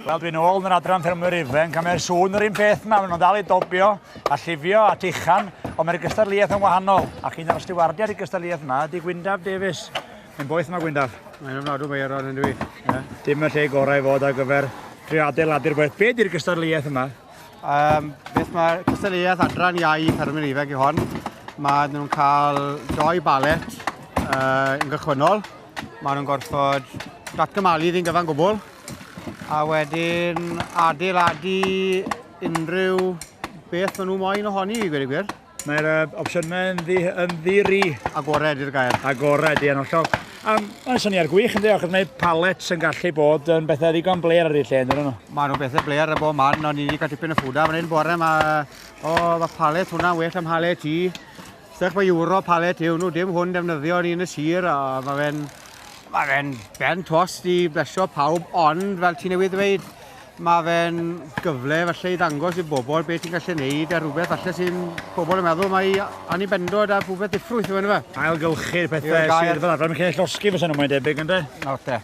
Wel, dwi'n ôl yn yr adran ffermwyr ifanc, a mae'r sŵn yr un peth yma. Maen nhw'n dal i dobio, a llifio, a tichan, ond mae'r gystadleuaeth yn wahanol. Ac un o'r stiwardiad i gystadleuaeth yma ydy Gwyndaf Davies. Mae'n boeth yma Gwyndaf. Mae'n ofnadw Meiron yn dwi. Dim y lle gorau i fod ar gyfer trio adeiladu'r boeth. Be di'r gystadleuaeth yma? Beth mae'r cystadleuaeth adran iau ffermwyr ifanc i hon. Maen nhw'n cael 2 balet yn gychwynnol. Maen nhw'n gorfod datgymalu ddyn gyfan gwbl. A wedyn adeiladu unrhyw beth maen nhw moyn ohoni i gweud y gwir. Mae'r opsiynau yn ddiri. Agored i'r gair. Agored, ie, yn hollol. Mae'n syniad gwych yn dweud, achos mae palets yn gallu bod yn bethau ddigon bler ar ei lle, yn dweud nhw. Maen nhw bethau bler ar bob man, ond ni wedi cael tipyn o ffwda. Mae'n un bore, mae palet hwnna'n well am halet i. Sech mae euro palet yw nhw, dim hwn defnyddio ni yn y sir, a mae fe'n ben tost i blesio pawb, ond fel ti newydd dweud, mae fe'n gyfle falle i ddangos i bobl beth ti'n gallu neud a rhywbeth falle sy'n pobl yn meddwl mae anibendod a rhywbeth diffrwyth yw yna fe. Ailgylchu'r pethau sydd fel arfer, mae'n cael llosgi fysa nhw mae'n debyg yn de. Nawr te.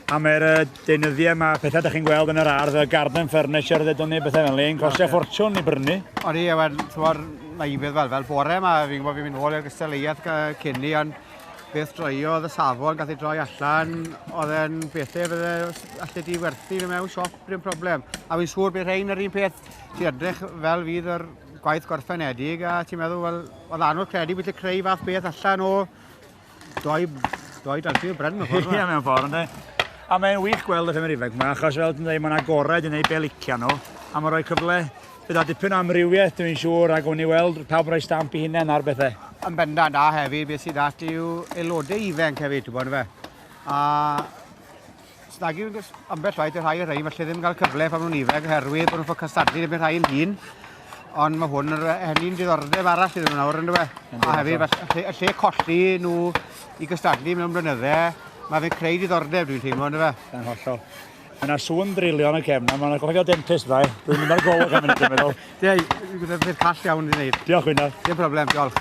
A mae'r deunyddiau mae pethau ydych chi'n gweld yn yr ardd, y garden furniture, ddedwn ni bethau fel un, costio ffortiwn i brynu. O'n i, ti'n naifedd fel bore yma, fi'n gwybod fi'n mynd nôl i'r gystadleuaeth cynni, ond beth droiodd y safon, gath ei droi allan, oedd e'n bethau fydde allai di werthu mewn siop, dim problem. A fi'n siŵr bydd rhain yr un peth, ti'n edrych fel fydd yr gwaith gorffenedig, a ti'n meddwl, wel, oedd anodd credu beth creu fath beth allan o doi dalfi o bren mewn ffordd. Ie, mewn ffordd, ynddo. A mae'n wych gweld y ffemur ifanc yma, achos fel ti'n dweud, mae'n agored i wneud be licio nhw, a mae'n rhoi cyfle bydd a dipyn o amrywiaeth, dwi'n siŵr, ac o'n i weld pawb rhoi stamp i hunain ar bethau. Yn bendant a hefyd, beth sydd at yw aelodau ifanc hefyd, ti'n bod yn fe. A snagi ambell rhaid i'r rhai o'r rhain, falle ddim cael cyfle pan nhw'n ifanc, oherwydd bod nhw'n ffod cystadlu neu rhai yn hun. Ond mae hwn yr henni'n diddordeb arall iddyn nhw nawr, yn dweud. A hefyd, y lle colli nhw i gystadlu mewn blynydde, mae fe'n creu diddordeb, dwi'n teimlo, yn dweud. Yn hollol. Mae yna sŵn drilion y cefn, mae'n gofio dentist fai. Dwi'n mynd ar golwg am hynny, dwi'n meddwl. Ie, bydd call iawn i wneud. Diolch, Gwynaf. Dim problem, diolch.